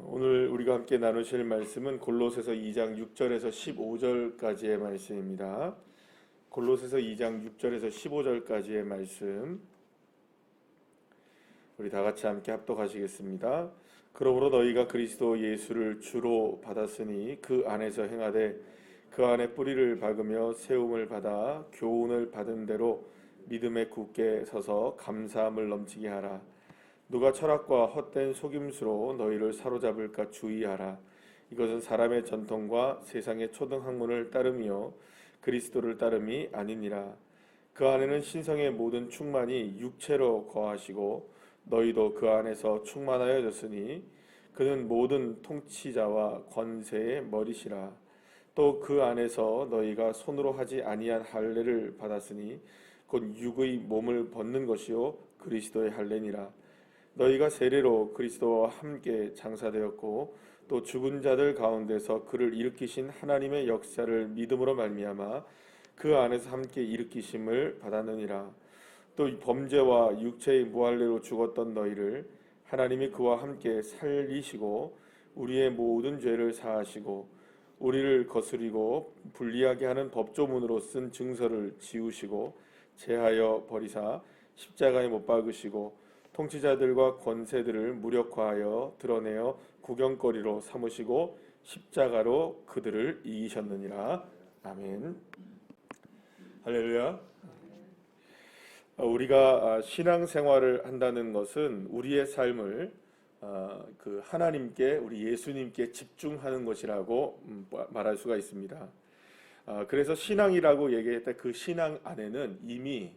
오늘 우리가 함께 나누실 말씀은 골로새서 2장 6절에서 15절까지의 말씀입니다. 골로새서 2장 6절에서 15절까지의 말씀 우리 다 같이 함께 합독하시겠습니다. 그러므로 너희가 그리스도 예수를 주로 받았으니 그 안에서 행하되 그 안에 뿌리를 박으며 세움을 받아 교훈을 받은 대로 믿음에 굳게 서서 감사함을 넘치게 하라. 누가 철학과 헛된 속임수로 너희를 사로잡을까 주의하라. 이것은 사람의 전통과 세상의 초등학문을 따름이요 그리스도를 따름이 아니니라. 그 안에는 신성의 모든 충만이 육체로 거하시고 너희도 그 안에서 충만하여졌으니 그는 모든 통치자와 권세의 머리시라. 또 그 안에서 너희가 손으로 하지 아니한 할례를 받았으니 곧 육의 몸을 벗는 것이요 그리스도의 할례니라. 너희가 세례로 그리스도와 함께 장사되었고 또 죽은 자들 가운데서 그를 일으키신 하나님의 역사를 믿음으로 말미암아 그 안에서 함께 일으키심을 받았느니라. 또 범죄와 육체의 무할례로 죽었던 너희를 하나님이 그와 함께 살리시고 우리의 모든 죄를 사하시고 우리를 거스리고 불리하게 하는 법조문으로 쓴 증서를 지우시고 제하여 버리사 십자가에 못 박으시고 통치자들과 권세들을 무력화하여 드러내어 구경거리로 삼으시고 십자가로 그들을 이기셨느니라. 아멘. 할렐루야. 우리가 신앙생활을 한다는 것은 우리의 삶을 그 하나님께 우리 예수님께 집중하는 것이라고 말할 수가 있습니다. 그래서 신앙이라고 얘기했다. 그 신앙 안에는 이미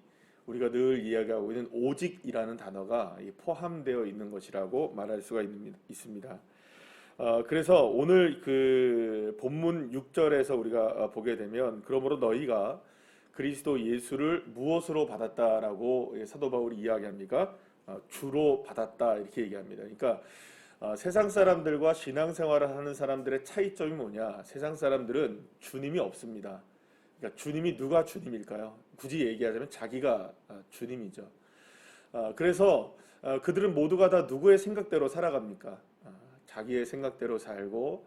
우리가 늘 이야기하고 있는 오직이라는 단어가 포함되어 있는 것이라고 말할 수가 있습니다. 그래서 오늘 그 본문 6절에서 우리가 보게 되면 그러므로 너희가 그리스도 예수를 무엇으로 받았다라고 사도 바울이 이야기합니까? 주로 받았다 이렇게 얘기합니다. 그러니까 세상 사람들과 신앙생활을 하는 사람들의 차이점이 뭐냐? 세상 사람들은 주님이 없습니다. 그러니까 주님이 누가 주님일까요? 굳이 얘기하자면 자기가 주님이죠. 그래서 그들은 모두가 다 누구의 생각대로 살아갑니까? 자기의 생각대로 살고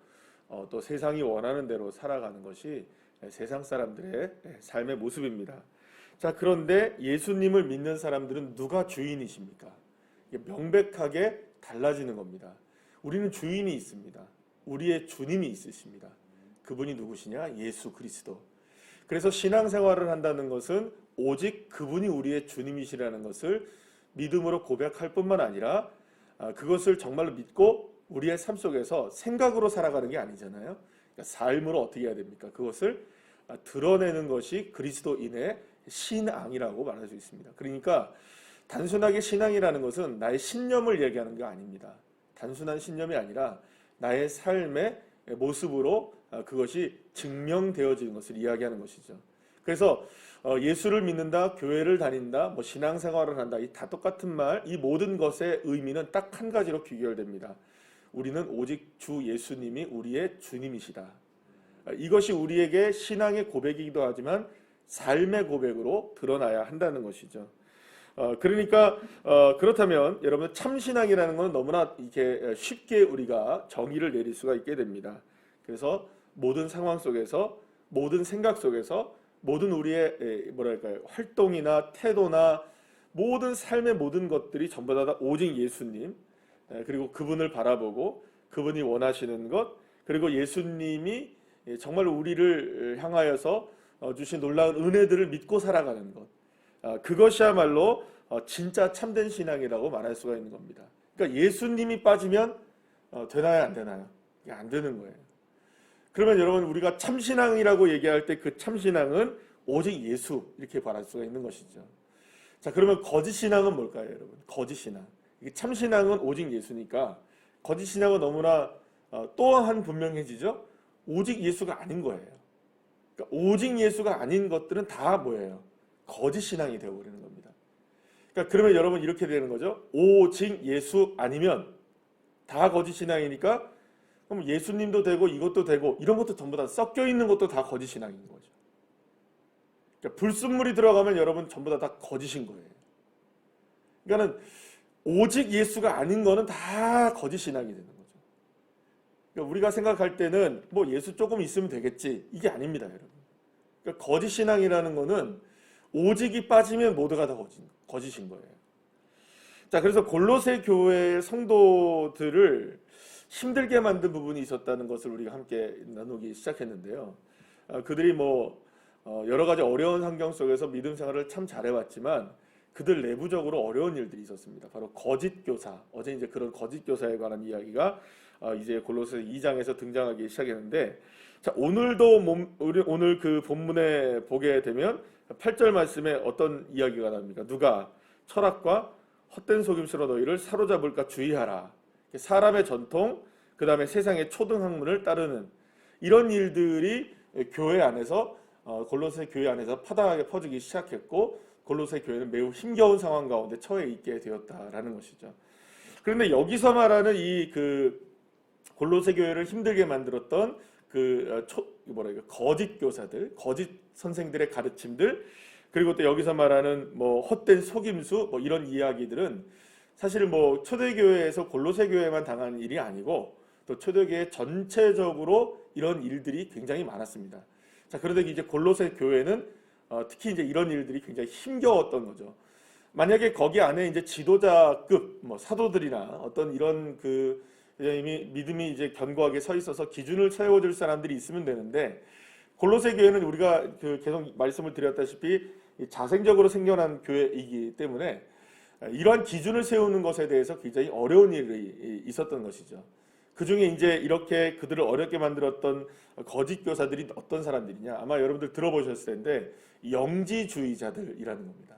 또 세상이 원하는 대로 살아가는 것이 세상 사람들의 삶의 모습입니다. 자, 그런데 예수님을 믿는 사람들은 누가 주인이십니까? 명백하게 달라지는 겁니다. 우리는 주인이 있습니다. 우리의 주님이 있으십니다. 그분이 누구시냐? 예수 그리스도. 그래서 신앙생활을 한다는 것은 오직 그분이 우리의 주님이시라는 것을 믿음으로 고백할 뿐만 아니라 그것을 정말로 믿고 우리의 삶 속에서 생각으로 살아가는 게 아니잖아요. 그러니까 삶으로 어떻게 해야 됩니까? 그것을 드러내는 것이 그리스도인의 신앙이라고 말할 수 있습니다. 그러니까 단순하게 신앙이라는 것은 나의 신념을 얘기하는 게 아닙니다. 단순한 신념이 아니라 나의 삶의 모습으로 그것이 증명되어지는 것을 이야기하는 것이죠. 그래서 예수를 믿는다, 교회를 다닌다, 뭐 신앙생활을 한다, 이 다 똑같은 말, 이 모든 것의 의미는 딱 한 가지로 귀결됩니다. 우리는 오직 주 예수님이 우리의 주님이시다. 이것이 우리에게 신앙의 고백이기도 하지만 삶의 고백으로 드러나야 한다는 것이죠. 그러니까 그렇다면 여러분 참신앙이라는 것은 너무나 이렇게 쉽게 우리가 정의를 내릴 수가 있게 됩니다. 그래서 모든 상황 속에서 모든 생각 속에서 모든 우리의 활동이나 태도나 모든 삶의 모든 것들이 전부 다 오직 예수님 그리고 그분을 바라보고 그분이 원하시는 것 그리고 예수님이 정말 우리를 향하여서 주신 놀라운 은혜들을 믿고 살아가는 것 그것이야말로 진짜 참된 신앙이라고 말할 수가 있는 겁니다. 그러니까 예수님이 빠지면 되나요 안 되나요? 이게 안 되는 거예요. 그러면 여러분 우리가 참신앙이라고 얘기할 때 그 참신앙은 오직 예수 이렇게 말할 수가 있는 것이죠. 자, 그러면 거짓신앙은 뭘까요 여러분? 거짓신앙. 참신앙은 오직 예수니까 거짓신앙은 너무나 또한 분명해지죠. 오직 예수가 아닌 거예요. 그러니까 오직 예수가 아닌 것들은 다 뭐예요? 거짓신앙이 되어버리는 겁니다. 그러니까 그러면 여러분 이렇게 되는 거죠. 오직 예수 아니면 다 거짓신앙이니까 그럼 예수님도 되고 이것도 되고 이런 것도 전부 다 섞여 있는 것도 다 거짓신앙인 거죠. 그러니까 불순물이 들어가면 여러분 전부 다 거짓인 거예요. 그러니까는 오직 예수가 아닌 거는 다 거짓신앙이 되는 거죠. 그러니까 우리가 생각할 때는 뭐 예수 조금 있으면 되겠지, 이게 아닙니다, 여러분. 그러니까 거짓 신앙이라는 거는 오직이 빠지면 모두가 다 거짓인 거예요. 자, 그래서 골로새 교회의 성도들을 힘들게 만든 부분이 있었다는 것을 우리가 함께 나누기 시작했는데요. 그들이 여러 가지 어려운 환경 속에서 믿음 생활을 참 잘해왔지만 그들 내부적으로 어려운 일들이 있었습니다. 바로 거짓 교사. 어제 이제 그런 거짓 교사에 관한 이야기가 이제 골로새 2장에서 등장하기 시작했는데, 자, 오늘도 오늘 그 본문에 보게 되면 8절 말씀에 어떤 이야기가 나옵니까? 누가 철학과 헛된 속임수로 너희를 사로잡을까 주의하라. 사람의 전통, 그 다음에 세상의 초등학문을 따르는 이런 일들이 교회 안에서 골로새 교회 안에서 파다하게 퍼지기 시작했고, 골로새 교회는 매우 힘겨운 상황 가운데 처해 있게 되었다라는 것이죠. 그런데 여기서 말하는 이 골로새 교회를 힘들게 만들었던 거짓 교사들, 거짓 선생들의 가르침들, 그리고 또 여기서 말하는 헛된 속임수 이런 이야기들은 사실 초대교회에서 골로새 교회만 당한 일이 아니고 또 초대교회 전체적으로 이런 일들이 굉장히 많았습니다. 자, 그런데 이제 골로새 교회는 특히 이제 이런 일들이 굉장히 힘겨웠던 거죠. 만약에 거기 안에 이제 지도자급 사도들이나 어떤 이런 이미 믿음이 이제 견고하게 서 있어서 기준을 세워줄 사람들이 있으면 되는데, 골로새 교회는 우리가 계속 말씀을 드렸다시피 자생적으로 생겨난 교회이기 때문에 이러한 기준을 세우는 것에 대해서 굉장히 어려운 일이 있었던 것이죠. 그 중에 이제 이렇게 그들을 어렵게 만들었던 거짓 교사들이 어떤 사람들이냐, 아마 여러분들 들어보셨을 텐데 영지주의자들이라는 겁니다.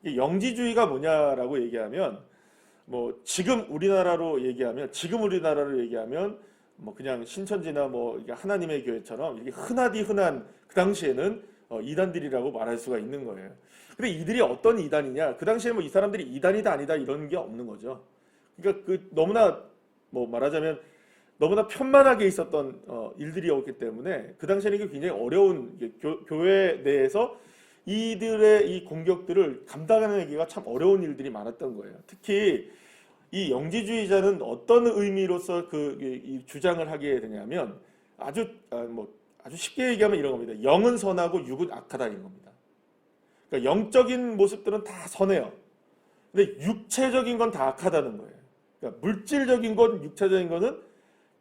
영지주의가 뭐냐라고 얘기하면 지금 우리나라로 얘기하면 그냥 신천지나 하나님의 교회처럼 이렇게 흔한 그 당시에는 이단들이라고 말할 수가 있는 거예요. 근데 이들이 어떤 이단이냐? 그 당시에 이 사람들이 이단이다 아니다 이런 게 없는 거죠. 그러니까 너무나 말하자면 너무나 편만하게 있었던 일들이었기 때문에 그 당시에는 이게 굉장히 어려운, 교회 내에서 이들의 이 공격들을 감당하기가 참 어려운 일들이 많았던 거예요. 특히 이 영지주의자는 어떤 의미로서 이 주장을 하게 되냐면 아주 쉽게 얘기하면 이런 겁니다. 영은 선하고 육은 악하다는 겁니다. 그러니까 영적인 모습들은 다 선해요. 근데 육체적인 건 다 악하다는 거예요. 그러니까 물질적인 것, 육체적인 것은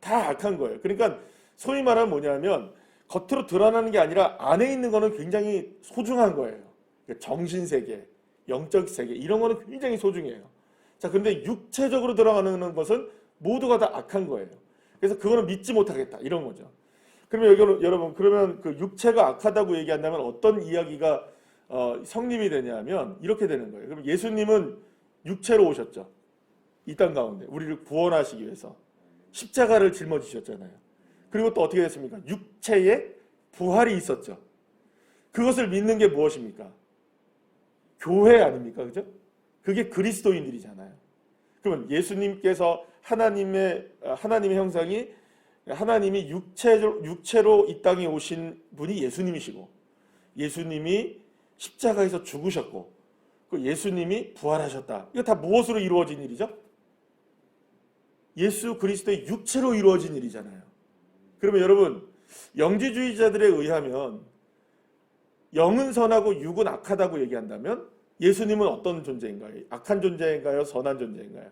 다 악한 거예요. 그러니까 소위 말하면 뭐냐면 겉으로 드러나는 게 아니라 안에 있는 거는 굉장히 소중한 거예요. 그러니까 정신세계, 영적 세계 이런 거는 굉장히 소중해요. 자, 근데 육체적으로 들어가는 것은 모두가 다 악한 거예요. 그래서 그거는 믿지 못하겠다 이런 거죠. 그러면 여러분, 그러면 그 육체가 악하다고 얘기한다면 어떤 이야기가 성립이 되냐면 이렇게 되는 거예요. 그럼 예수님은 육체로 오셨죠. 이 땅 가운데 우리를 구원하시기 위해서 십자가를 짊어지셨잖아요. 그리고 또 어떻게 됐습니까? 육체에 부활이 있었죠. 그것을 믿는 게 무엇입니까? 교회 아닙니까? 그죠? 그게 그리스도인들이잖아요. 그러면 예수님께서 하나님의 형상이, 하나님이 육체로 이 땅에 오신 분이 예수님이시고, 예수님이 십자가에서 죽으셨고, 그 예수님이 부활하셨다. 이거 다 무엇으로 이루어진 일이죠? 예수 그리스도의 육체로 이루어진 일이잖아요. 그러면 여러분, 영지주의자들에 의하면 영은 선하고 육은 악하다고 얘기한다면 예수님은 어떤 존재인가요? 악한 존재인가요? 선한 존재인가요?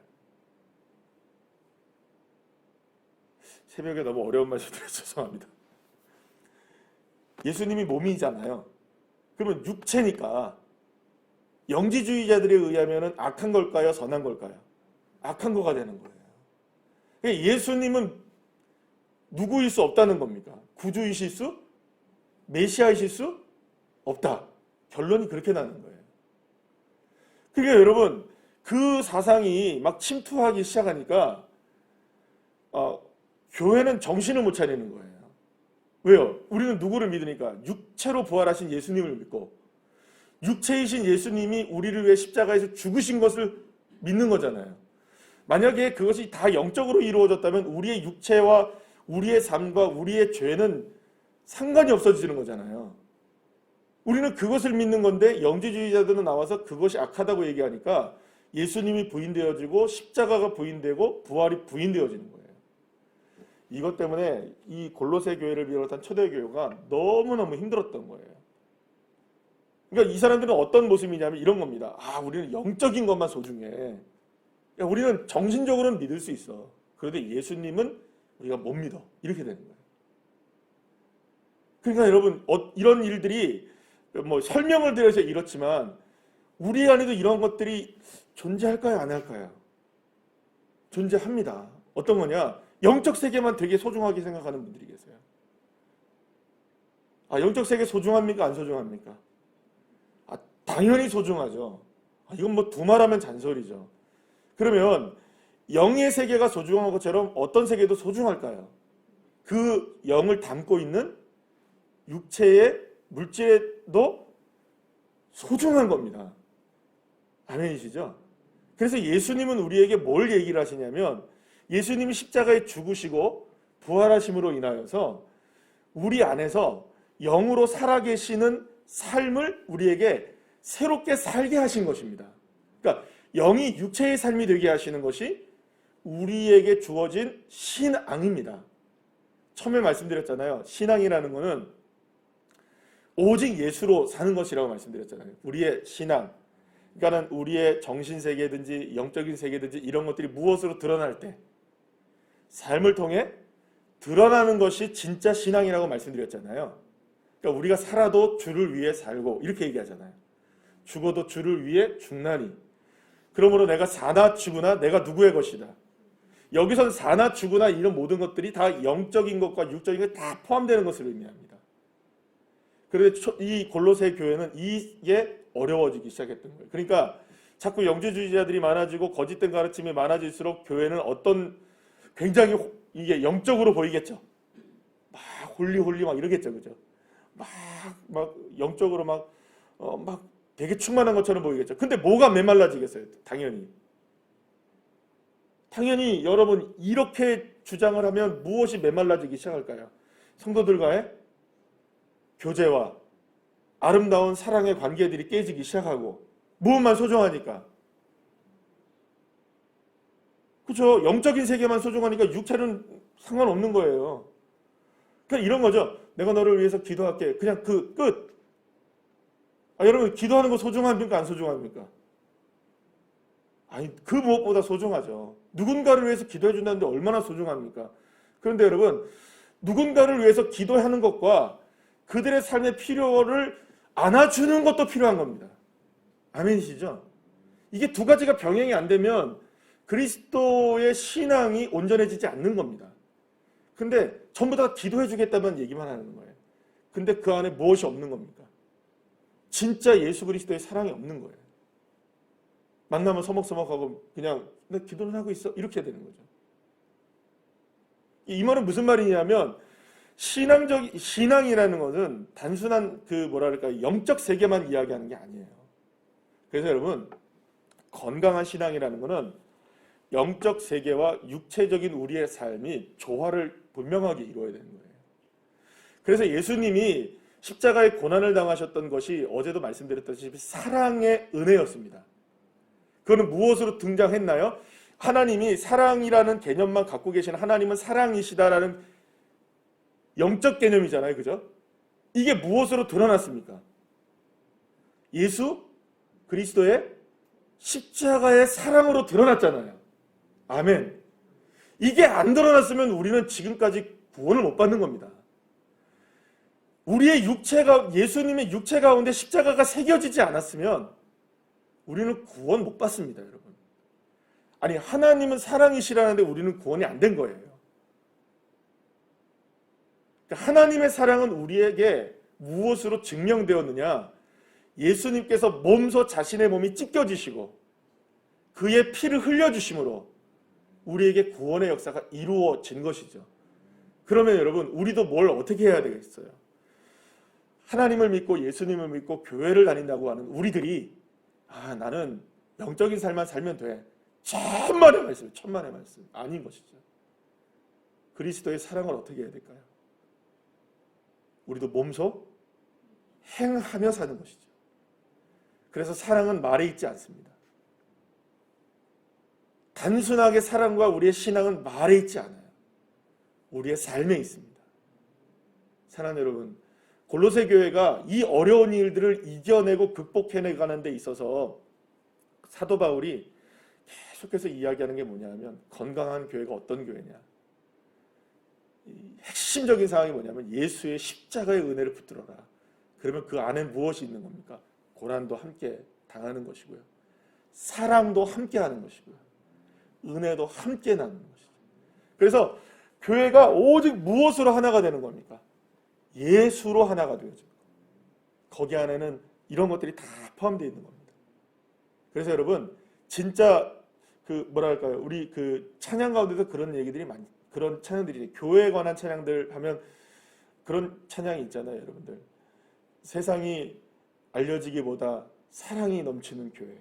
새벽에 너무 어려운 말씀 드려서 죄송합니다. 예수님이 몸이잖아요. 그러면 육체니까 영지주의자들에 의하면 악한 걸까요? 선한 걸까요? 악한 거가 되는 거예요. 그러니까 예수님은 누구일 수 없다는 겁니까? 구주이실 수? 메시아이실 수? 없다. 결론이 그렇게 나는 거예요. 그러니까 여러분, 그 사상이 막 침투하기 시작하니까 교회는 정신을 못 차리는 거예요. 왜요? 우리는 누구를 믿으니까? 육체로 부활하신 예수님을 믿고 육체이신 예수님이 우리를 위해 십자가에서 죽으신 것을 믿는 거잖아요. 만약에 그것이 다 영적으로 이루어졌다면 우리의 육체와 우리의 삶과 우리의 죄는 상관이 없어지는 거잖아요. 우리는 그것을 믿는 건데 영지주의자들은 나와서 그것이 악하다고 얘기하니까 예수님이 부인되어지고 십자가가 부인되고 부활이 부인되어지는 거예요. 이것 때문에 이 골로새 교회를 비롯한 초대교회가 너무너무 힘들었던 거예요. 그러니까 이 사람들은 어떤 모습이냐면 이런 겁니다. 우리는 영적인 것만 소중해. 우리는 정신적으로는 믿을 수 있어. 그런데 예수님은 우리가 못 믿어. 이렇게 되는 거예요. 그러니까 여러분, 이런 일들이 뭐 설명을 드려서 이렇지만 우리 안에도 이런 것들이 존재할까요? 안 할까요? 존재합니다. 어떤 거냐? 영적 세계만 되게 소중하게 생각하는 분들이 계세요. 영적 세계 소중합니까? 안 소중합니까? 당연히 소중하죠. 이건 뭐 두말하면 잔소리죠. 그러면 영의 세계가 소중한 것처럼 어떤 세계도 소중할까요? 그 영을 담고 있는 육체의 물질도 소중한 겁니다. 아멘이시죠? 그래서 예수님은 우리에게 뭘 얘기를 하시냐면 예수님이 십자가에 죽으시고 부활하심으로 인하여서 우리 안에서 영으로 살아계시는 삶을 우리에게 새롭게 살게 하신 것입니다. 그러니까 영이 육체의 삶이 되게 하시는 것이 우리에게 주어진 신앙입니다. 처음에 말씀드렸잖아요. 신앙이라는 것은 오직 예수로 사는 것이라고 말씀드렸잖아요. 우리의 신앙, 그러니까 우리의 정신세계든지 영적인 세계든지 이런 것들이 무엇으로 드러날 때 삶을 통해 드러나는 것이 진짜 신앙이라고 말씀드렸잖아요. 그러니까 우리가 살아도 주를 위해 살고 이렇게 얘기하잖아요. 죽어도 주를 위해 죽나니 그러므로 내가 사나 죽으나 내가 누구의 것이다. 여기선 사나 죽으나 이런 모든 것들이 다 영적인 것과 육적인 것 다 포함되는 것을 의미합니다. 그런데 이 골로새 교회는 이게 어려워지기 시작했던 거예요. 그러니까 자꾸 영주주의자들이 많아지고 거짓된 가르침이 많아질수록 교회는 어떤 굉장히 이게 영적으로 보이겠죠. 막 홀리 막 이러겠죠, 그죠? 막 영적으로 막 되게 충만한 것처럼 보이겠죠. 근데 뭐가 메말라지겠어요? 당연히 여러분 이렇게 주장을 하면 무엇이 메말라지기 시작할까요? 성도들과의 교제와 아름다운 사랑의 관계들이 깨지기 시작하고 무엇만 소중하니까. 그렇죠? 영적인 세계만 소중하니까 육체는 상관없는 거예요. 그러니까 이런 거죠. 내가 너를 위해서 기도할게. 그냥 끝. 여러분 기도하는 거 소중합니까? 안 소중합니까? 그 무엇보다 소중하죠. 누군가를 위해서 기도해 준다는데 얼마나 소중합니까? 그런데 여러분 누군가를 위해서 기도하는 것과 그들의 삶의 필요를 안아주는 것도 필요한 겁니다. 아멘이시죠? 이게 두 가지가 병행이 안 되면 그리스도의 신앙이 온전해지지 않는 겁니다. 근데 전부 다 기도해 주겠다면 얘기만 하는 거예요. 근데 그 안에 무엇이 없는 겁니까? 진짜 예수 그리스도의 사랑이 없는 거예요. 만나면 서먹서먹하고 그냥 나 기도는 하고 있어 이렇게 되는 거죠. 이 말은 무슨 말이냐면 신앙이라는 것은 단순한 영적 세계만 이야기하는 게 아니에요. 그래서 여러분 건강한 신앙이라는 것은 영적 세계와 육체적인 우리의 삶이 조화를 분명하게 이루어야 되는 거예요. 그래서 예수님이 십자가의 고난을 당하셨던 것이 어제도 말씀드렸다시피 사랑의 은혜였습니다. 그거는 무엇으로 등장했나요? 하나님이 사랑이라는 개념만 갖고 계신 하나님은 사랑이시다라는 영적 개념이잖아요. 그죠? 이게 무엇으로 드러났습니까? 예수 그리스도의 십자가의 사랑으로 드러났잖아요. 아멘. 이게 안 드러났으면 우리는 지금까지 구원을 못 받는 겁니다. 우리의 예수님의 육체 가운데 십자가가 새겨지지 않았으면 우리는 구원 못 받습니다, 여러분. 하나님은 사랑이시라는데 우리는 구원이 안 된 거예요. 하나님의 사랑은 우리에게 무엇으로 증명되었느냐? 예수님께서 몸소 자신의 몸이 찢겨지시고 그의 피를 흘려주심으로 우리에게 구원의 역사가 이루어진 것이죠. 그러면 여러분 우리도 뭘 어떻게 해야 되겠어요? 하나님을 믿고 예수님을 믿고 교회를 다닌다고 하는 우리들이 나는 영적인 삶만 살면 돼. 천만의 말씀 아닌 것이죠. 그리스도의 사랑을 어떻게 해야 될까요? 우리도 몸소 행하며 사는 것이죠. 그래서 사랑은 말에 있지 않습니다. 단순하게 사랑과 우리의 신앙은 말에 있지 않아요. 우리의 삶에 있습니다. 사랑하는 여러분, 골로새 교회가 이 어려운 일들을 이겨내고 극복해내가는 데 있어서 사도 바울이 계속해서 이야기하는 게 뭐냐면 건강한 교회가 어떤 교회냐. 핵심적인 상황이 뭐냐면 예수의 십자가의 은혜를 붙들어라. 그러면 그 안에 무엇이 있는 겁니까? 고난도 함께 당하는 것이고요. 사랑도 함께 하는 것이고요. 은혜도 함께 나누는 것이죠. 그래서 교회가 오직 무엇으로 하나가 되는 겁니까? 예수로 하나가 되어집니다. 거기 안에는 이런 것들이 다 포함되어 있는 겁니다. 그래서 여러분 진짜 우리 찬양 가운데도 그런 얘기들이 그런 찬양들이 교회에 관한 찬양들 하면 그런 찬양이 있잖아요, 여러분들. 세상이 알려지기보다 사랑이 넘치는 교회.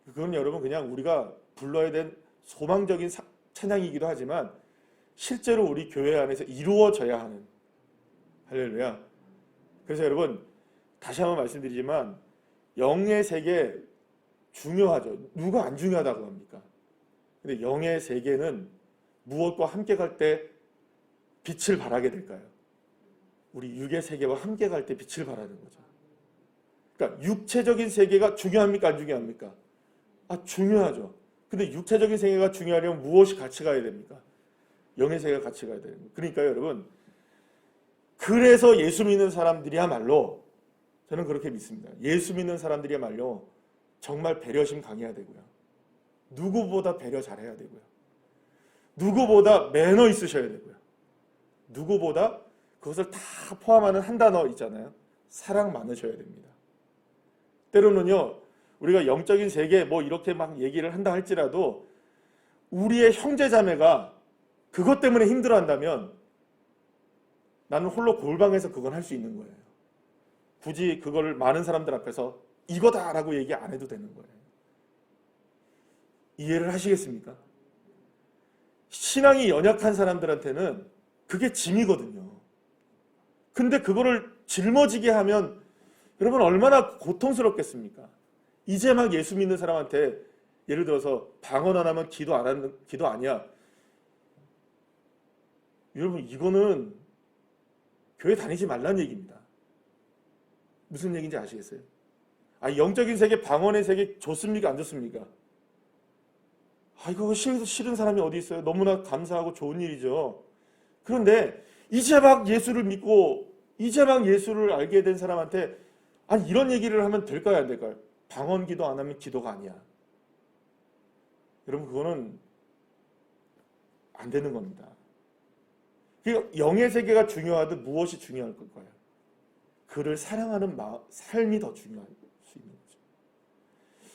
그건 여러분 그냥 우리가 불러야 된 소망적인 찬양이기도 하지만 실제로 우리 교회 안에서 이루어져야 하는 할렐루야. 그래서 여러분 다시 한번 말씀드리지만 영의 세계 중요하죠. 누가 안 중요하다고 합니까? 근데 영의 세계는 무엇과 함께 갈 때 빛을 발하게 될까요? 우리 육의 세계와 함께 갈 때 빛을 발하는 거죠. 그러니까 육체적인 세계가 중요합니까? 안 중요합니까? 중요하죠. 근데 육체적인 세계가 중요하려면 무엇이 같이 가야 됩니까? 영의 세계가 같이 가야 되는 거예요. 그러니까 여러분 그래서 예수 믿는 사람들이야말로 저는 그렇게 믿습니다. 예수 믿는 사람들이야말로 정말 배려심 강해야 되고요. 누구보다 배려 잘해야 되고요. 누구보다 매너 있으셔야 되고요. 누구보다 그것을 다 포함하는 한 단어 있잖아요. 사랑 많으셔야 됩니다. 때로는요. 우리가 영적인 세계 이렇게 막 얘기를 한다 할지라도 우리의 형제자매가 그것 때문에 힘들어한다면 나는 홀로 골방에서 그건 할 수 있는 거예요. 굳이 그걸 많은 사람들 앞에서 이거다라고 얘기 안 해도 되는 거예요. 이해를 하시겠습니까? 신앙이 연약한 사람들한테는 그게 짐이거든요. 근데 그거를 짊어지게 하면 여러분 얼마나 고통스럽겠습니까? 이제 막 예수 믿는 사람한테 예를 들어서 방언 안 하면 기도 아니야. 여러분 이거는 교회 다니지 말라는 얘기입니다. 무슨 얘기인지 아시겠어요? 영적인 세계, 방언의 세계 좋습니까? 안 좋습니까? 이거 싫은 사람이 어디 있어요? 너무나 감사하고 좋은 일이죠. 그런데 이제 막 예수를 믿고 이제 막 예수를 알게 된 사람한테 이런 얘기를 하면 될까요? 안 될까요? 방언 기도 안 하면 기도가 아니야. 여러분 그거는 안 되는 겁니다. 그러니까 영의 세계가 중요하듯 무엇이 중요할 걸까요? 그를 사랑하는 삶이 더 중요할 수 있는 거죠.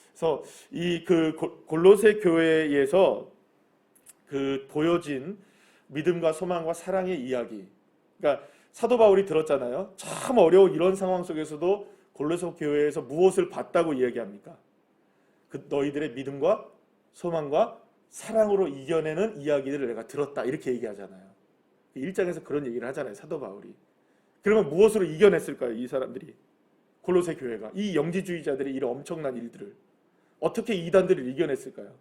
그래서 이 골로새 교회에서 보여진 믿음과 소망과 사랑의 이야기. 그러니까 사도 바울이 들었잖아요. 참 어려운 이런 상황 속에서도 골로새 교회에서 무엇을 봤다고 이야기합니까? 너희들의 믿음과 소망과 사랑으로 이겨내는 이야기들을 내가 들었다. 이렇게 얘기하잖아요. 1장에서 그런 얘기를 하잖아요. 사도 바울이. 그러면 무엇으로 이겨냈을까요? 이 사람들이. 골로새 교회가. 이 영지주의자들의 이런 엄청난 일들을. 어떻게 이단들을 이겨냈을까요?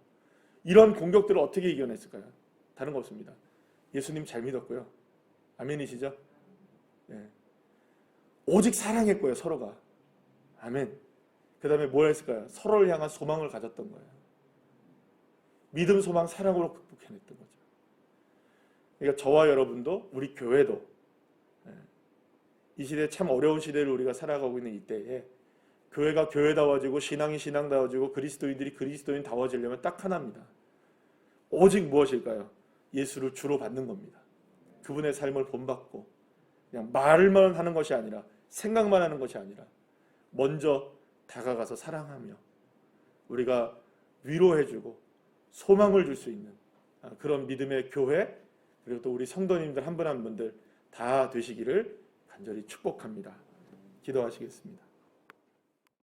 이런 공격들을 어떻게 이겨냈을까요? 다른 거 없습니다. 예수님 잘 믿었고요. 아멘이시죠? 네. 오직 사랑했고요. 서로가. 아멘. 그 다음에 뭘 했을까요? 서로를 향한 소망을 가졌던 거예요. 믿음, 소망, 사랑으로 극복해냈던 거죠. 그러니까 저와 여러분도 우리 교회도 이 시대 참 어려운 시대를 우리가 살아가고 있는 이때에 교회가 교회다워지고 신앙이 신앙다워지고 그리스도인들이 그리스도인다워지려면 딱 하나입니다. 오직 무엇일까요? 예수를 주로 받는 겁니다. 그분의 삶을 본받고 그냥 말만 하는 것이 아니라 생각만 하는 것이 아니라 먼저 다가가서 사랑하며 우리가 위로해주고 소망을 줄 수 있는 그런 믿음의 교회 그리고 또 우리 성도님들 한 분 한 분들 다 되시기를 간절히 축복합니다. 기도하시겠습니다.